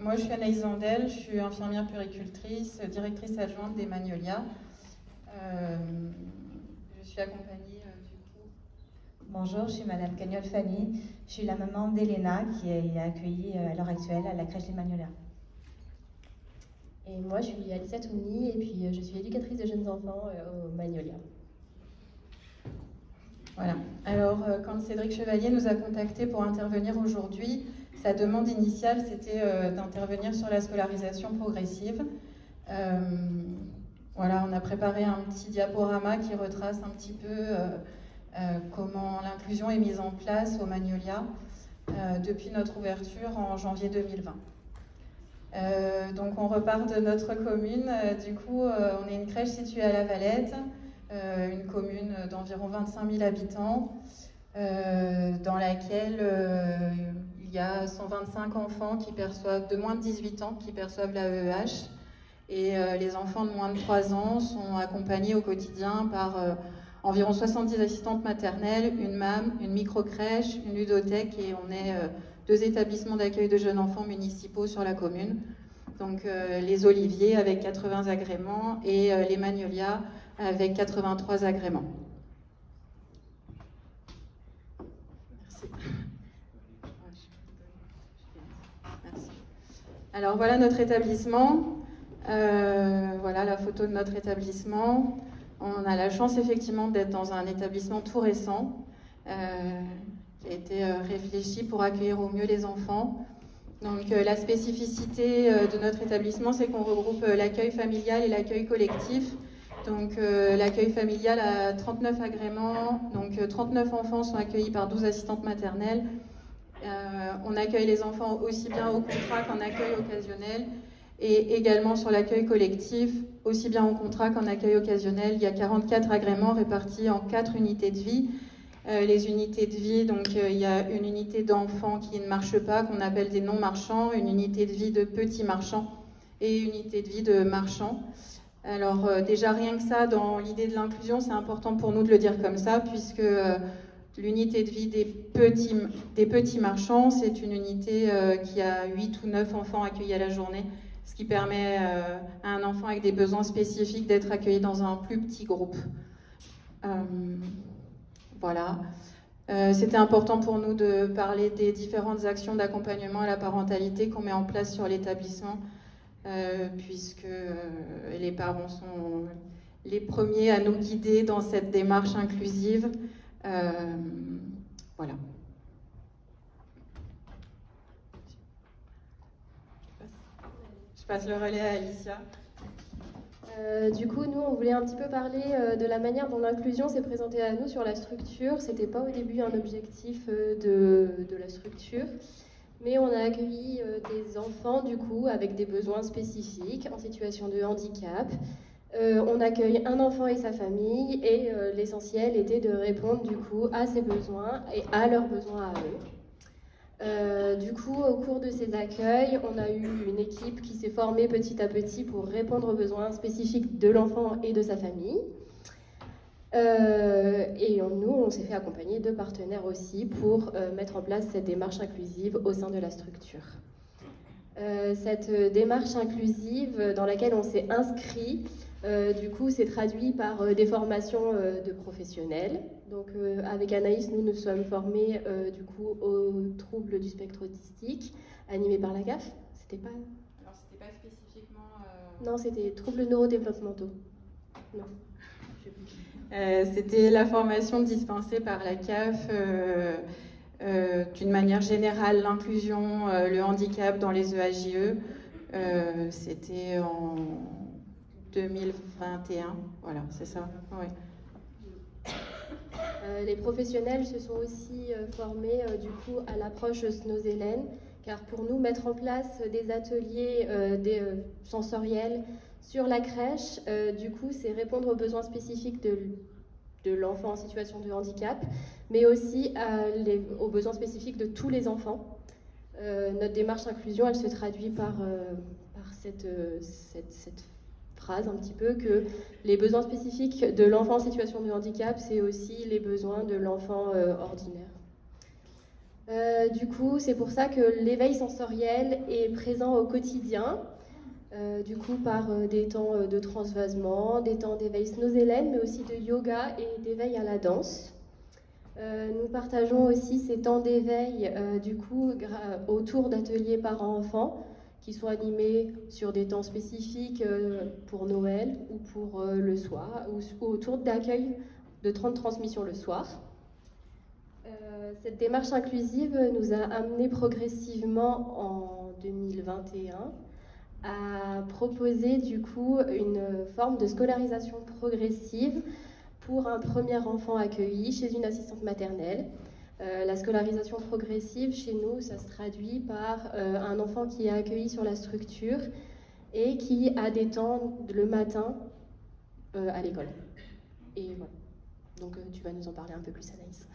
Moi, je suis Anaïs Zandel, je suis infirmière puéricultrice, directrice adjointe des Magnolias. Je suis accompagnée du coup. Bonjour, je suis Madame Cagnol Fanny. Je suis la maman d'Elena qui est accueillie à l'heure actuelle à la crèche des Magnolias. Et moi, je suis Alicia Touni et puis je suis éducatrice de jeunes enfants au Magnolias. Voilà. Alors, quand Cédric Chevalier nous a contactés pour intervenir aujourd'hui, sa demande initiale, c'était d'intervenir sur la scolarisation progressive. Voilà, on a préparé un petit diaporama qui retrace un petit peu comment l'inclusion est mise en place au Magnolia depuis notre ouverture en janvier 2020. Donc, on repart de notre commune. Du coup, on est une crèche située à La Valette, une commune d'environ 25 000 habitants, dans laquelle il y a 125 enfants qui perçoivent, de moins de 18 ans qui perçoivent l'AEEH, et les enfants de moins de 3 ans sont accompagnés au quotidien par environ 70 assistantes maternelles, une MAM, une micro-crèche, une ludothèque, et on est 2 établissements d'accueil de jeunes enfants municipaux sur la commune. Donc les Oliviers avec 80 agréments et les Magnolias avec 83 agréments. Merci. Merci. Alors voilà notre établissement. Voilà la photo de notre établissement. On a la chance effectivement d'être dans un établissement tout récent qui a été réfléchi pour accueillir au mieux les enfants. Donc la spécificité de notre établissement, c'est qu'on regroupe l'accueil familial et l'accueil collectif. Donc l'accueil familial a 39 agréments, donc 39 enfants sont accueillis par 12 assistantes maternelles. On accueille les enfants aussi bien au contrat qu'en accueil occasionnel. Et également sur l'accueil collectif, aussi bien en contrat qu'en accueil occasionnel, il y a 44 agréments répartis en 4 unités de vie. Les unités de vie, donc il y a une unité d'enfants qui ne marchent pas, qu'on appelle des non-marchands, une unité de vie de petits marchands et une unité de vie de marchands. Alors déjà rien que ça, dans l'idée de l'inclusion, c'est important pour nous de le dire comme ça, puisque l'unité de vie des petits marchands, c'est une unité qui a 8 ou 9 enfants accueillis à la journée, ce qui permet à un enfant avec des besoins spécifiques d'être accueilli dans un plus petit groupe. Voilà. C'était important pour nous de parler des différentes actions d'accompagnement à la parentalité qu'on met en place sur l'établissement, puisque les parents sont les premiers à nous guider dans cette démarche inclusive. Voilà. Je passe le relais à Alicia. Du coup, nous, on voulait un petit peu parler de la manière dont l'inclusion s'est présentée à nous sur la structure. C'était pas au début un objectif de la structure, mais on a accueilli des enfants, du coup, avec des besoins spécifiques, en situation de handicap. On accueille un enfant et sa famille, et l'essentiel était de répondre, du coup, à ses besoins et à leurs besoins à eux. Du coup, au cours de ces accueils, on a eu une équipe qui s'est formée petit à petit pour répondre aux besoins spécifiques de l'enfant et de sa famille. Et nous, on s'est fait accompagner de partenaires aussi pour mettre en place cette démarche inclusive au sein de la structure. Cette démarche inclusive dans laquelle on s'est inscrit, du coup, s'est traduit par des formations de professionnels. Donc, avec Anaïs, nous nous sommes formés du coup aux troubles du spectre autistique, animés par la CAF. C'était pas. Alors, c'était pas spécifiquement. Non, c'était troubles neurodéveloppementaux. Non. C'était la formation dispensée par la CAF. D'une manière générale, l'inclusion, le handicap dans les EAJE. C'était en 2021, voilà, c'est ça. Oui. Les professionnels se sont aussi formés du coup à l'approche Snozelen, car pour nous, mettre en place des ateliers sensoriels sur la crèche, du coup, c'est répondre aux besoins spécifiques de l'enfant en situation de handicap, mais aussi aux besoins spécifiques de tous les enfants. Notre démarche inclusion, elle se traduit par cette phrase un petit peu que les besoins spécifiques de l'enfant en situation de handicap, c'est aussi les besoins de l'enfant ordinaire. Du coup, c'est pour ça que l'éveil sensoriel est présent au quotidien, du coup par des temps de transvasement, des temps d'éveil snozélène, mais aussi de yoga et d'éveil à la danse. Nous partageons aussi ces temps d'éveil du coup autour d'ateliers parents-enfants qui sont animés sur des temps spécifiques pour Noël ou pour le soir, ou autour d'accueil de 30 transmissions le soir. Cette démarche inclusive nous a amené progressivement en 2021 à proposer du coup une forme de scolarisation progressive pour un premier enfant accueilli chez une assistante maternelle. La scolarisation progressive, chez nous, ça se traduit par un enfant qui est accueilli sur la structure et qui a des temps le matin à l'école. Et voilà. Donc tu vas nous en parler un peu plus, Anaïs.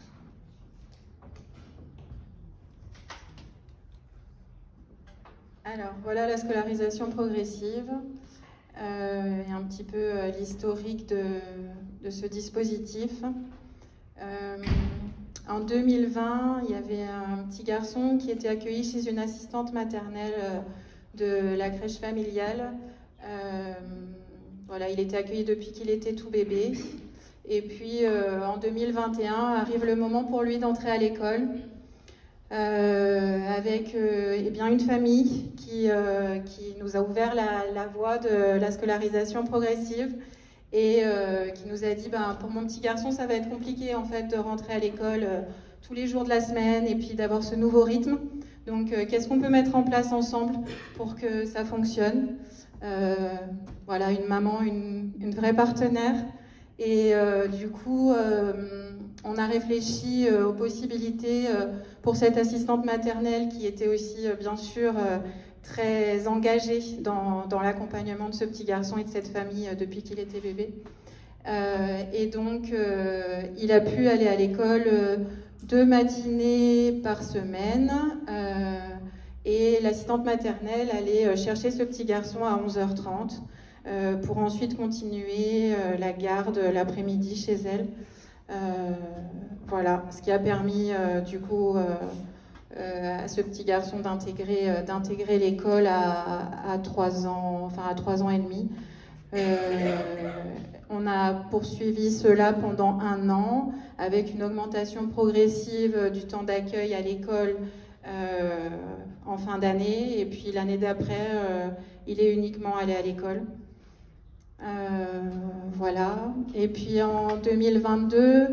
Alors, voilà la scolarisation progressive et un petit peu l'historique de ce dispositif. En 2020, il y avait un petit garçon qui était accueilli chez une assistante maternelle de la crèche familiale. Voilà, il était accueilli depuis qu'il était tout bébé. Et puis, en 2021, arrive le moment pour lui d'entrer à l'école. Avec eh bien une famille qui nous a ouvert la voie de la scolarisation progressive et qui nous a dit pour mon petit garçon ça va être compliqué en fait de rentrer à l'école tous les jours de la semaine et puis d'avoir ce nouveau rythme, donc qu'est-ce qu'on peut mettre en place ensemble pour que ça fonctionne. Voilà, une maman, une vraie partenaire et du coup on a réfléchi aux possibilités pour cette assistante maternelle qui était aussi, bien sûr, très engagée dans l'accompagnement de ce petit garçon et de cette famille depuis qu'il était bébé. Et donc, il a pu aller à l'école 2 matinées par semaine. Et l'assistante maternelle allait chercher ce petit garçon à 11h30 pour ensuite continuer la garde l'après-midi chez elle. Voilà, ce qui a permis du coup à ce petit garçon d'intégrer l'école à 3 ans, enfin à 3 ans et demi. On a poursuivi cela pendant 1 an avec une augmentation progressive du temps d'accueil à l'école en fin d'année, et puis l'année d'après il est uniquement allé à l'école. Voilà. Et puis en 2022,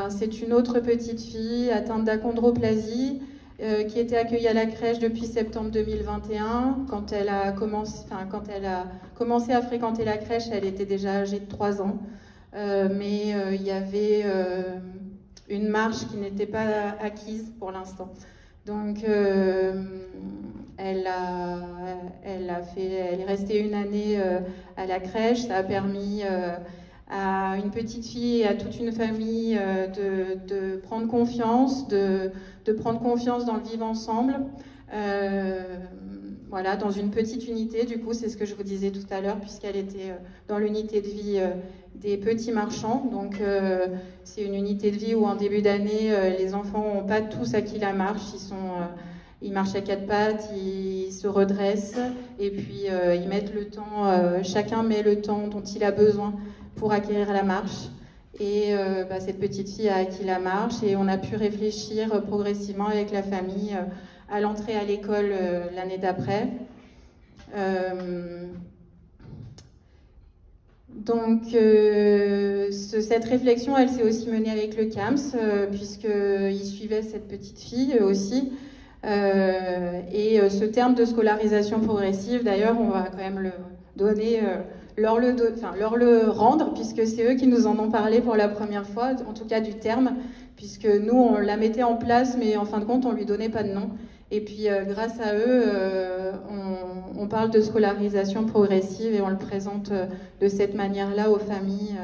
c'est une autre petite fille atteinte d'achondroplasie qui était accueillie à la crèche depuis septembre 2021. Quand elle a commencé à fréquenter la crèche, elle était déjà âgée de 3 ans. Mais il y avait une marche qui n'était pas acquise pour l'instant. Donc elle est restée 1 année à la crèche. Ça a permis à une petite fille et à toute une famille de prendre confiance, de prendre confiance dans le vivre ensemble. Voilà, dans une petite unité, du coup, c'est ce que je vous disais tout à l'heure, puisqu'elle était dans l'unité de vie des petits marchands. Donc, c'est une unité de vie où, en début d'année, les enfants n'ont pas tous acquis la marche. Ils marchent à 4 pattes, ils se redressent, et puis ils mettent le temps, chacun met le temps dont il a besoin pour acquérir la marche. Et cette petite fille a acquis la marche, et on a pu réfléchir progressivement avec la famille à l'entrée à l'école l'année d'après. Donc cette réflexion, elle s'est aussi menée avec le CAMS, puisqu'ils suivaient cette petite fille aussi. Et ce terme de scolarisation progressive, d'ailleurs, on va quand même le donner, leur le rendre, puisque c'est eux qui nous en ont parlé pour la première fois, en tout cas du terme, puisque nous, on la mettait en place, mais en fin de compte, on lui donnait pas de nom. Et puis, grâce à eux, on parle de scolarisation progressive et on le présente de cette manière-là aux familles.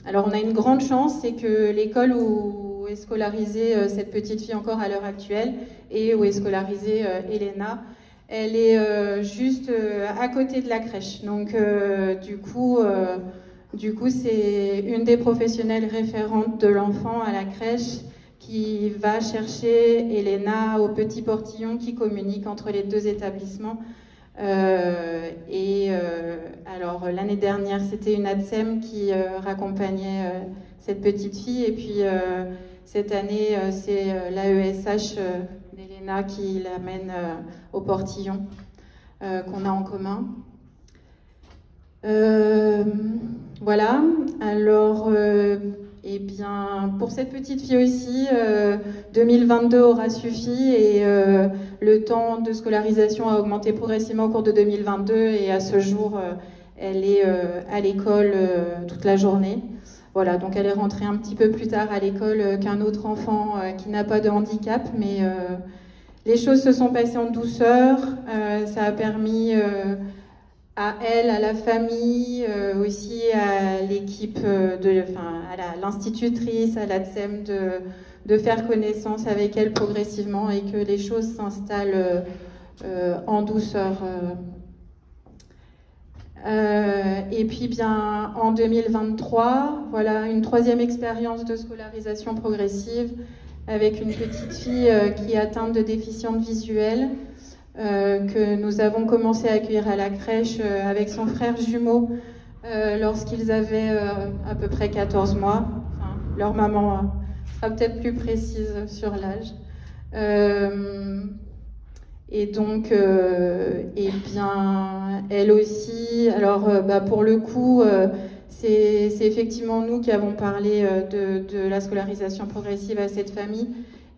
Alors, on a une grande chance, c'est que l'école où est scolarisée cette petite fille encore à l'heure actuelle et où est scolarisée Elena, elle est juste à côté de la crèche. Donc, du coup, Du coup, c'est une des professionnelles référentes de l'enfant à la crèche qui va chercher Elena au petit portillon qui communique entre les deux établissements. Alors, l'année dernière, c'était une ATSEM qui raccompagnait cette petite fille. Et puis, cette année, c'est l'AESH d'Elena qui l'amène au portillon qu'on a en commun. Voilà, alors, eh bien, pour cette petite fille aussi, 2022 aura suffi et le temps de scolarisation a augmenté progressivement au cours de 2022 et à ce jour, elle est à l'école toute la journée. Voilà, donc elle est rentrée un petit peu plus tard à l'école qu'un autre enfant qui n'a pas de handicap, mais les choses se sont passées en douceur, ça a permis à elle, à la famille, aussi à l'équipe, à l'institutrice, à la TSEM, de faire connaissance avec elle progressivement et que les choses s'installent en douceur. Et puis bien en 2023, voilà une troisième expérience de scolarisation progressive avec une petite fille qui est atteinte de déficience visuelle. Que nous avons commencé à accueillir à la crèche avec son frère jumeau lorsqu'ils avaient à peu près 14 mois. Enfin, leur maman sera peut-être plus précise sur l'âge. Et donc, eh bien, elle aussi, alors pour le coup, c'est effectivement nous qui avons parlé de la scolarisation progressive à cette famille.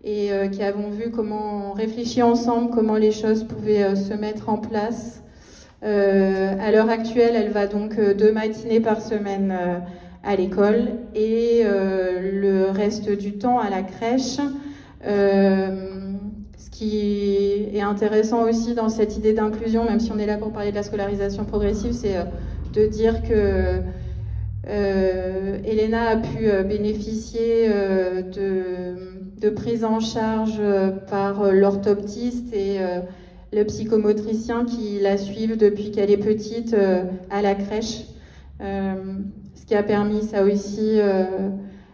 Et qui avons vu comment on réfléchit ensemble, comment les choses pouvaient se mettre en place. À l'heure actuelle, elle va donc 2 matinées par semaine à l'école et le reste du temps à la crèche. Ce qui est intéressant aussi dans cette idée d'inclusion, même si on est là pour parler de la scolarisation progressive, c'est de dire que Elena a pu bénéficier de prise en charge par l'orthoptiste et le psychomotricien qui la suivent depuis qu'elle est petite à la crèche. Ce qui a permis ça aussi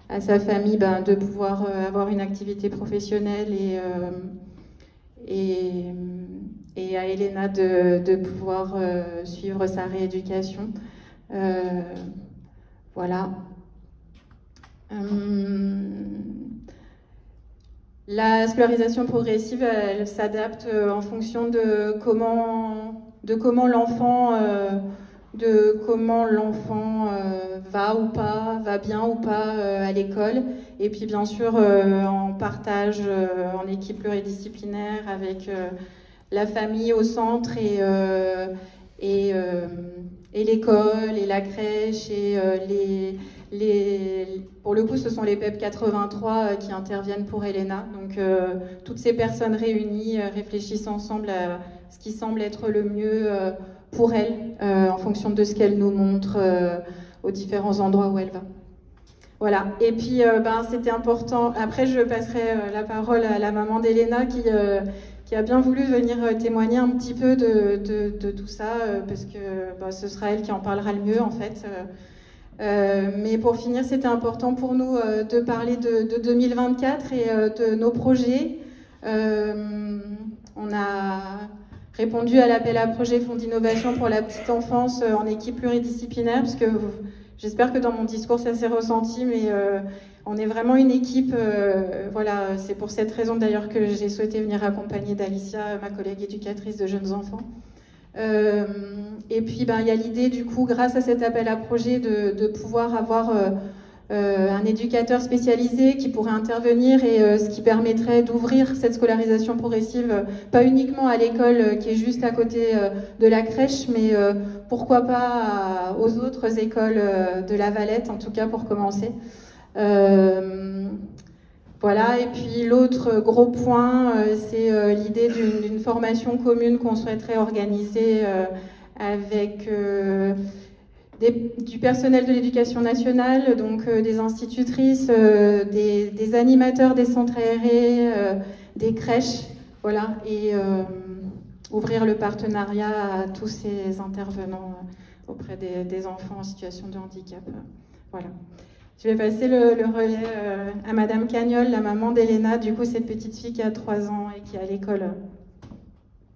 à sa famille de pouvoir avoir une activité professionnelle et à Elena de pouvoir suivre sa rééducation. Voilà. La scolarisation progressive, elle s'adapte en fonction de comment l'enfant va ou pas, va bien ou pas à l'école. Et puis bien sûr en partage, en équipe pluridisciplinaire avec la famille au centre et l'école et la crèche et pour le coup, ce sont les PEP 83 qui interviennent pour Elena. Donc, toutes ces personnes réunies réfléchissent ensemble à ce qui semble être le mieux pour elle, en fonction de ce qu'elle nous montre aux différents endroits où elle va. Voilà. Et puis, c'était important. Après, je passerai la parole à la maman d'Elena qui a bien voulu venir témoigner un petit peu de tout ça, parce que ce sera elle qui en parlera le mieux, en fait. Mais pour finir, c'était important pour nous de parler de 2024 et de nos projets. On a répondu à l'appel à projet Fonds d'innovation pour la petite enfance en équipe pluridisciplinaire, parce que j'espère que dans mon discours ça s'est ressenti, mais on est vraiment une équipe. Voilà, c'est pour cette raison d'ailleurs que j'ai souhaité venir accompagner d'Alicia, ma collègue éducatrice de jeunes enfants. Et puis il y a l'idée du coup, grâce à cet appel à projet, de pouvoir avoir un éducateur spécialisé qui pourrait intervenir et ce qui permettrait d'ouvrir cette scolarisation progressive, pas uniquement à l'école qui est juste à côté de la crèche, mais pourquoi pas aux autres écoles de la Valette, en tout cas pour commencer. Voilà, et puis l'autre gros point, c'est l'idée d'une formation commune qu'on souhaiterait organiser avec du personnel de l'éducation nationale, donc des institutrices, des animateurs des centres aérés, des crèches, voilà, et ouvrir le partenariat à tous ces intervenants auprès des enfants en situation de handicap. Voilà. Je vais passer le relais à Madame Cagnol, la maman d'Elena, du coup cette petite fille qui a 3 ans et qui est à l'école.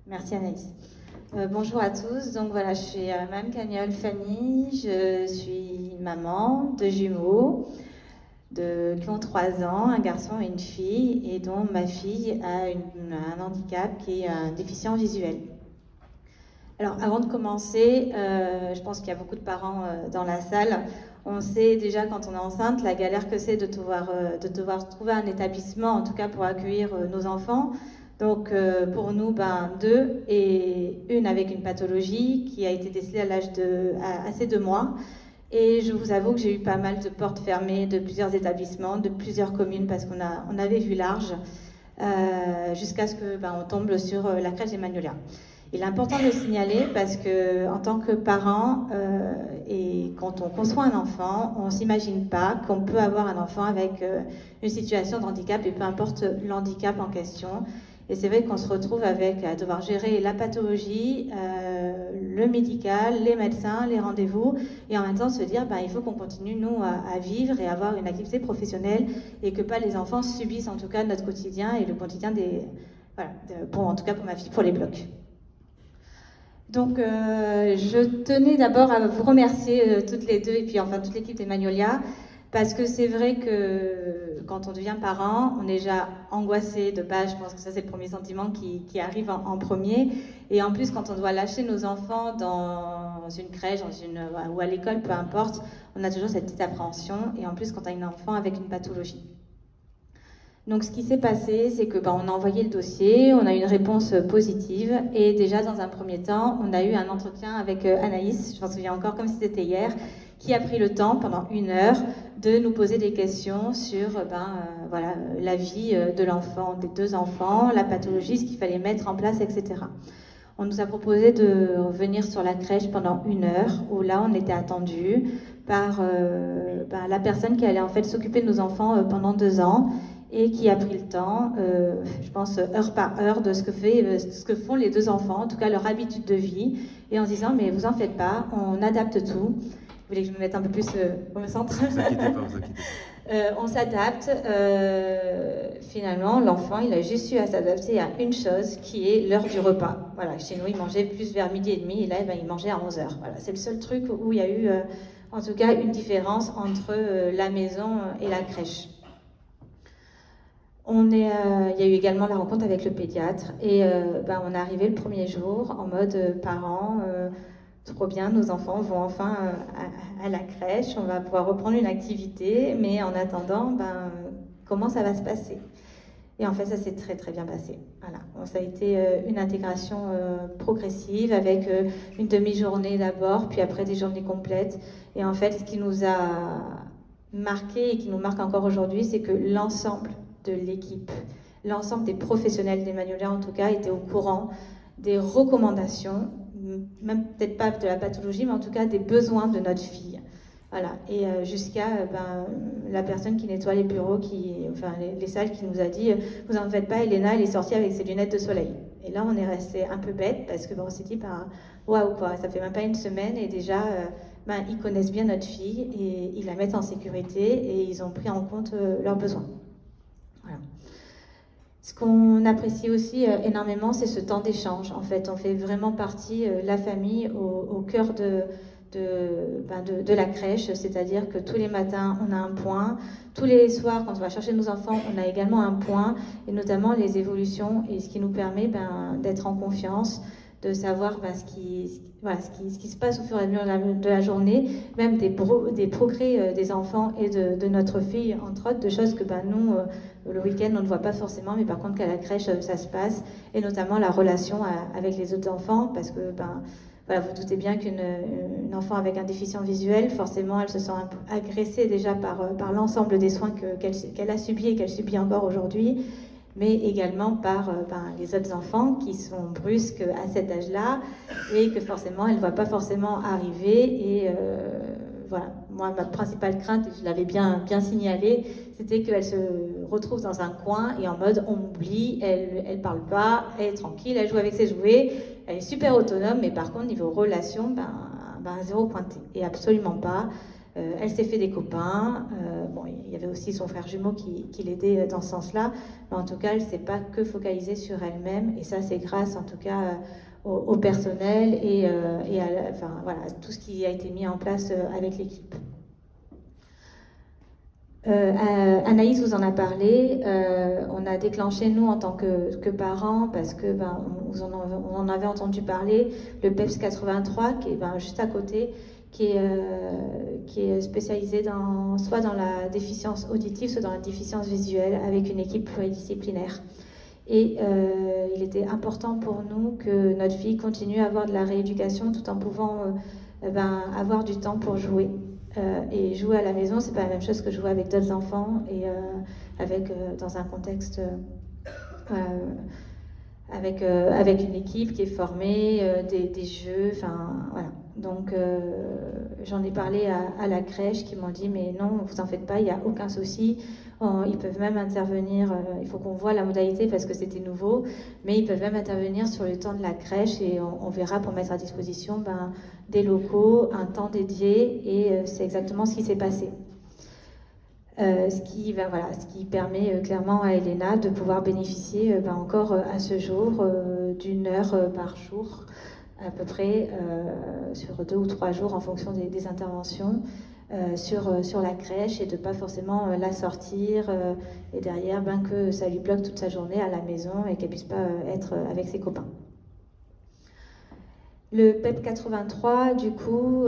Merci Anaïs. Bonjour à tous, donc voilà, je suis Madame Cagnol Fanny, je suis maman de jumeaux qui ont 3 ans, un garçon et une fille, et dont ma fille a un handicap qui est un déficient visuel. Alors avant de commencer, je pense qu'il y a beaucoup de parents dans la salle. On sait déjà quand on est enceinte la galère que c'est de devoir trouver un établissement, en tout cas pour accueillir nos enfants. Donc pour nous, 2 et une avec une pathologie qui a été décelée à ses 2 mois. Et je vous avoue que j'ai eu pas mal de portes fermées de plusieurs établissements, de plusieurs communes, parce qu'on avait vu large, jusqu'à ce que on tombe sur la crèche des Magnolias. Il est important de le signaler parce que, en tant que parent, et quand on conçoit un enfant, on ne s'imagine pas qu'on peut avoir un enfant avec une situation de handicap, et peu importe l'handicap en question. Et c'est vrai qu'on se retrouve à devoir gérer la pathologie, le médical, les médecins, les rendez-vous, et en même temps se dire il faut qu'on continue, nous, à vivre et avoir une activité professionnelle, et que pas les enfants subissent en tout cas notre quotidien et le quotidien en tout cas pour ma fille, pour les blocs. Donc, je tenais d'abord à vous remercier toutes les deux, et puis enfin toute l'équipe des Magnolias, parce que c'est vrai que quand on devient parent, on est déjà angoissé de base. Je pense que ça, c'est le premier sentiment qui arrive en premier. Et en plus, quand on doit lâcher nos enfants dans une crèche, ou à l'école, peu importe, on a toujours cette petite appréhension. Et en plus, quand on a un enfant avec une pathologie. Donc, ce qui s'est passé, c'est que on a envoyé le dossier, on a eu une réponse positive, et déjà dans un premier temps, on a eu un entretien avec Anaïs, je m'en souviens encore comme si c'était hier, qui a pris le temps pendant 1 heure de nous poser des questions sur la vie de l'enfant, des 2 enfants, la pathologie, ce qu'il fallait mettre en place, etc. On nous a proposé de revenir sur la crèche pendant 1 heure, où là on était attendu par la personne qui allait en fait s'occuper de nos enfants pendant 2 ans, et qui a pris le temps, je pense heure par heure, de ce que font les 2 enfants, en tout cas leur habitude de vie, et en se disant mais vous en faites pas, on adapte tout. Vous voulez que je me mette un peu plus au centre? Vous inquiétez pas, vous inquiétez pas. On s'adapte. Finalement, l'enfant, il a juste eu à s'adapter à une chose, qui est l'heure du repas. Voilà, chez nous, il mangeait plus vers 12h30, et là, il mangeait à 11h. Voilà, c'est le seul truc où il y a eu, en tout cas, une différence entre la maison et la crèche. Il y a eu également la rencontre avec le pédiatre, et on est arrivé le premier jour en mode parents. Trop bien, nos enfants vont enfin à la crèche, on va pouvoir reprendre une activité, mais en attendant, comment ça va se passer? Et en fait, ça s'est très très bien passé. Voilà. Bon, ça a été une intégration progressive, avec une demi-journée d'abord, puis après des journées complètes. Et en fait, ce qui nous a marqué et qui nous marque encore aujourd'hui, c'est que l'ensemble de l'équipe, l'ensemble des professionnels des Magnolias en tout cas, étaient au courant des recommandations, même peut-être pas de la pathologie, mais en tout cas des besoins de notre fille. Voilà. Et jusqu'à la personne qui nettoie les bureaux, les salles, qui nous a dit vous en faites pas, Elena, elle est sortie avec ses lunettes de soleil. Et là, on est resté un peu bête, parce que on s'est dit waouh, quoi, ça fait même pas 1 semaine, et déjà ils connaissent bien notre fille, et ils la mettent en sécurité, et ils ont pris en compte leurs besoins. Voilà. Ce qu'on apprécie aussi énormément, c'est ce temps d'échange. En fait, on fait vraiment partie, la famille, au cœur de la crèche, c'est-à-dire que tous les matins, on a un point. Tous les soirs, quand on va chercher nos enfants, on a également un point, et notamment les évolutions, et ce qui nous permet d'être en confiance, de savoir ce qui se passe au fur et à mesure de la journée, même des progrès des enfants et de notre fille, entre autres, de choses que nous, le week-end, on ne voit pas forcément, mais par contre qu'à la crèche, ça se passe, et notamment la relation avec les autres enfants, parce que vous doutez bien qu'une enfant avec un déficient visuel, forcément, elle se sent un peu agressée déjà par l'ensemble des soins qu'elle a subis et qu'elle subit encore aujourd'hui, mais également par les autres enfants qui sont brusques à cet âge-là, et que forcément, elle ne voit pas forcément arriver. Et moi, ma principale crainte, et je l'avais bien signalé, c'était qu'elle se retrouve dans un coin et en mode on m'oublie, elle parle pas, elle est tranquille, elle joue avec ses jouets, elle est super autonome, mais par contre, niveau relation, zéro pointé. Et absolument pas. Elle s'est fait des copains. Bon, il y avait aussi son frère jumeau qui l'aidait dans ce sens-là. Mais en tout cas, elle ne s'est pas que focalisée sur elle-même. Et ça, c'est grâce, en tout cas, au personnel et voilà, tout ce qui a été mis en place avec l'équipe. Anaïs vous en a parlé. On a déclenché, nous, en tant que parents, parce que on en avait entendu parler, le PEPS 83, qui est juste à côté, qui est spécialisé soit dans la déficience auditive, soit dans la déficience visuelle, avec une équipe pluridisciplinaire. Et il était important pour nous que notre fille continue à avoir de la rééducation tout en pouvant avoir du temps pour jouer. Et jouer à la maison, c'est pas la même chose que jouer avec d'autres enfants et dans un contexte avec une équipe qui est formée, des jeux, voilà. Donc j'en ai parlé à la crèche qui m'ont dit mais non, vous en faites pas, il n'y a aucun souci. Ils peuvent même intervenir, il faut qu'on voit la modalité parce que c'était nouveau, mais ils peuvent même intervenir sur le temps de la crèche et on verra pour mettre à disposition des locaux, un temps dédié, et c'est exactement ce qui s'est passé. Ce qui permet clairement à Elena de pouvoir bénéficier encore à ce jour d'une heure par jour, à peu près sur 2 ou 3 jours en fonction des interventions sur la crèche, et de ne pas forcément la sortir et derrière que ça lui bloque toute sa journée à la maison et qu'elle ne puisse pas être avec ses copains. Le PEP 83, du coup,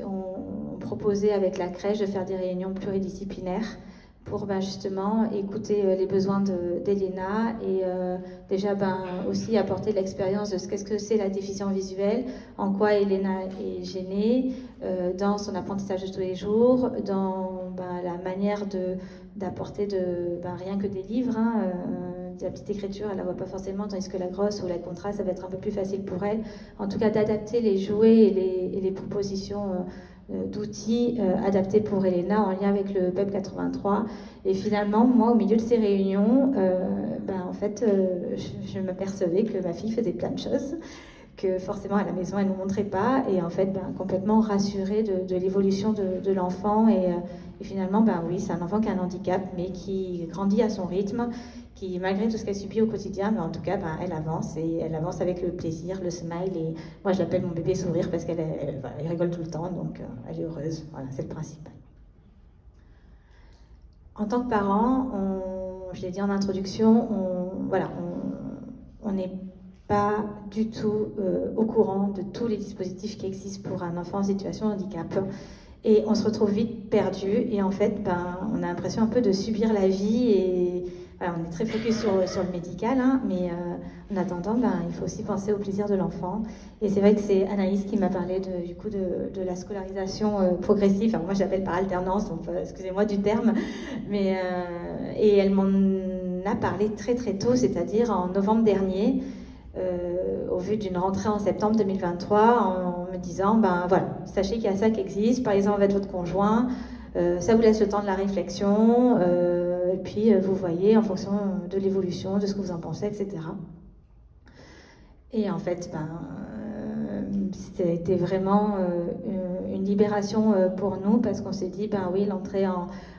on proposait avec la crèche de faire des réunions pluridisciplinaires pour justement écouter les besoins d'Elena et déjà aussi apporter de l'expérience de qu'est-ce que c'est la déficience visuelle, en quoi Elena est gênée dans son apprentissage de tous les jours, dans la manière d'apporter rien que des livres, de la petite écriture, elle la voit pas forcément, tandis que la grosse ou la contraste, ça va être un peu plus facile pour elle. En tout cas, d'adapter les jouets et les propositions d'outils adaptés pour Elena en lien avec le PEP 83. Et finalement, moi, au milieu de ces réunions, en fait, je m'apercevais que ma fille faisait plein de choses que forcément à la maison elle ne nous montrait pas, et en fait complètement rassurée de l'évolution de l'enfant, et finalement oui, c'est un enfant qui a un handicap mais qui grandit à son rythme, qui malgré tout ce qu'elle subit au quotidien, mais en tout cas elle avance, et elle avance avec le plaisir, le smile, et moi je l'appelle mon bébé sourire parce qu'elle rigole tout le temps, donc elle est heureuse, voilà, c'est le principal. En tant que parent, je l'ai dit en introduction, on n'est pas du tout au courant de tous les dispositifs qui existent pour un enfant en situation de handicap. Et on se retrouve vite perdu, et en fait, on a l'impression un peu de subir la vie, et voilà, on est très focus sur le médical, mais en attendant, il faut aussi penser au plaisir de l'enfant. Et c'est vrai que c'est Anaïs qui m'a parlé de la scolarisation progressive. Alors moi, j'appelle par alternance, donc excusez-moi du terme, mais et elle m'en a parlé très très tôt, c'est-à-dire en novembre dernier. Au vu d'une rentrée en septembre 2023, en me disant, voilà, sachez qu'il y a ça qui existe, parlez-en avec votre conjoint, ça vous laisse le temps de la réflexion, et puis vous voyez en fonction de l'évolution, de ce que vous en pensez, etc. Et en fait, c'était vraiment une libération pour nous, parce qu'on s'est dit, oui, l'entrée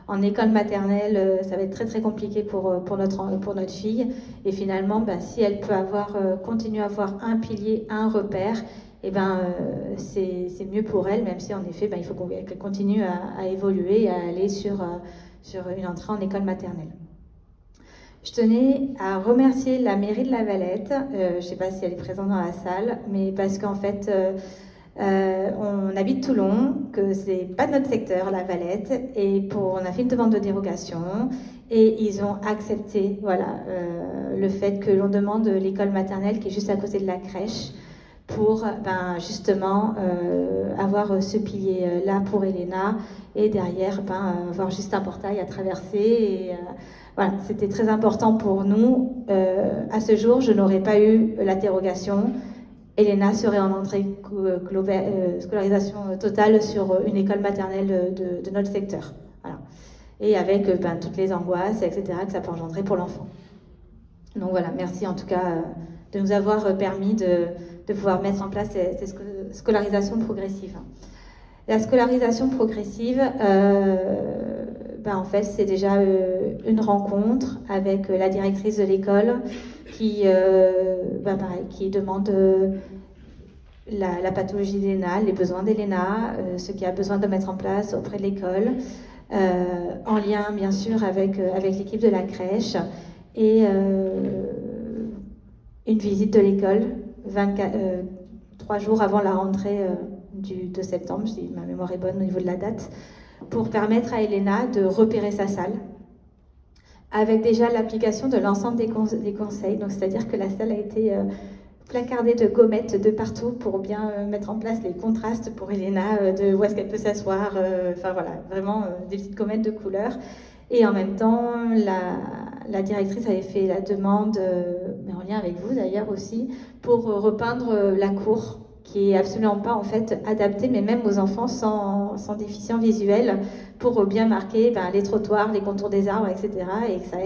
en école maternelle, ça va être très très compliqué pour notre fille, et finalement, si elle peut continuer à avoir un pilier, un repère, c'est mieux pour elle, même si en effet, il faut qu'elle continue à évoluer et à aller sur une entrée en école maternelle. Je tenais à remercier la mairie de La Valette, je ne sais pas si elle est présente dans la salle, mais parce qu'en fait, on habite Toulon, que c'est pas de notre secteur, La Valette, et on a fait une demande de dérogation, et ils ont accepté, le fait que l'on demande l'école maternelle qui est juste à côté de la crèche, pour justement avoir ce pilier là pour Elena, et derrière avoir juste un portail à traverser, et voilà, c'était très important pour nous. À ce jour, je n'aurais pas eu la dérogation. Elena serait en entrée scolarisation totale sur une école maternelle de notre secteur. Voilà. Et avec toutes les angoisses, etc., que ça peut engendrer pour l'enfant. Donc voilà, merci en tout cas de nous avoir permis pouvoir mettre en place ces scolarisations progressives. La scolarisation progressive, en fait, c'est déjà une rencontre avec la directrice de l'école qui demande la pathologie d'Elena, les besoins d'Elena, ce qu'il y a besoin de mettre en place auprès de l'école, en lien bien sûr avec l'équipe de la crèche, et une visite de l'école 3 jours avant la rentrée de septembre, si ma mémoire est bonne au niveau de la date, pour permettre à Elena de repérer sa salle, avec déjà l'application de l'ensemble des conseils. Donc, c'est-à-dire que la salle a été placardée de gommettes de partout pour bien mettre en place les contrastes pour Elena, de où est-ce qu'elle peut s'asseoir, enfin voilà, vraiment des petites gommettes de couleur. Et en même temps, la directrice avait fait la demande, mais en lien avec vous d'ailleurs aussi, pour repeindre la cour, qui est absolument pas en fait adaptée, mais même aux enfants sans déficient visuel, pour bien marquer les trottoirs, les contours des arbres, etc. Et que ça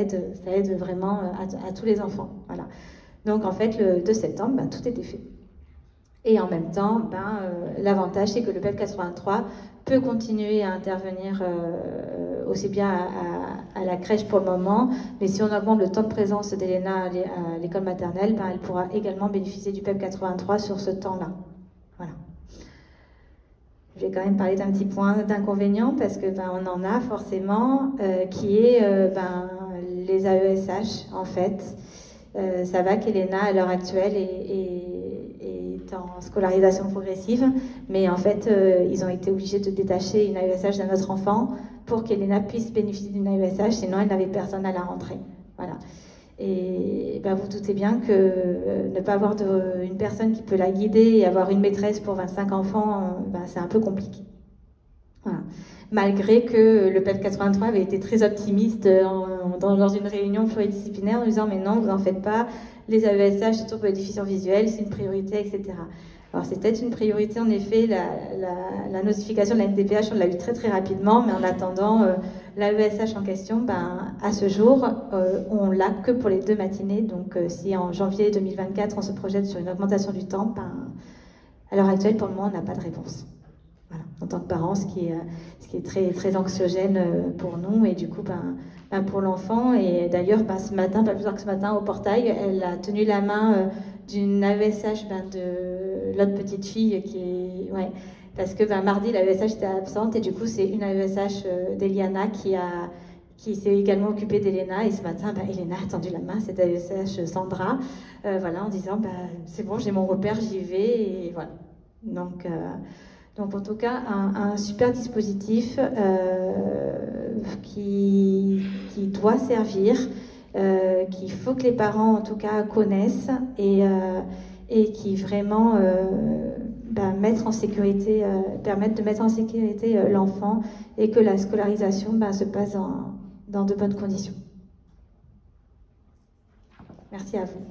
aide vraiment à tous les enfants. Voilà. Donc en fait, le 2 septembre, tout était fait. Et en même temps, l'avantage, c'est que le PEP 83 peut continuer à intervenir aussi bien à la crèche pour le moment, mais si on augmente le temps de présence d'Elena à l'école maternelle, elle pourra également bénéficier du PEP 83 sur ce temps-là. Voilà. Je vais quand même parler d'un petit point d'inconvénient, parce que on en a forcément, qui est les AESH, en fait. Ça va qu'Elena, à l'heure actuelle, est en scolarisation progressive, mais en fait, ils ont été obligés de détacher une AESH d'un autre enfant pour qu'Elena puisse bénéficier d'une AESH, sinon elle n'avait personne à la rentrée. Voilà. Et vous doutez bien que ne pas avoir une personne qui peut la guider et avoir une maîtresse pour 25 enfants, c'est un peu compliqué. Voilà. Malgré que le PEP 83 avait été très optimiste dans une réunion pluridisciplinaire en disant mais non, vous n'en faites pas, les AESH, surtout pour les déficients visuels, c'est une priorité, etc. Alors c'est peut-être une priorité en effet, la notification de la NDPH, on l'a eu très très rapidement, mais en attendant, l'AESH en question, à ce jour, on l'a que pour les 2 matinées, donc si en janvier 2024 on se projette sur une augmentation du temps, à l'heure actuelle pour le moment on n'a pas de réponse. Voilà, en tant que parents, ce qui est très, très anxiogène pour nous et du coup pour l'enfant. Et d'ailleurs, ce matin, pas plus tard que ce matin, au portail, elle a tenu la main d'une AESH de l'autre petite fille parce que mardi, l'AESH était absente et du coup, c'est une AESH d'Eliana qui s'est également occupée d'Elena. Et ce matin, Elena a tendu la main, cette AESH Sandra, en disant c'est bon, j'ai mon repère, j'y vais. Et voilà. Donc en tout cas, un super dispositif qui doit servir, qu'il faut que les parents en tout cas connaissent et qui vraiment permettent de mettre en sécurité l'enfant et que la scolarisation se passe dans de bonnes conditions. Merci à vous.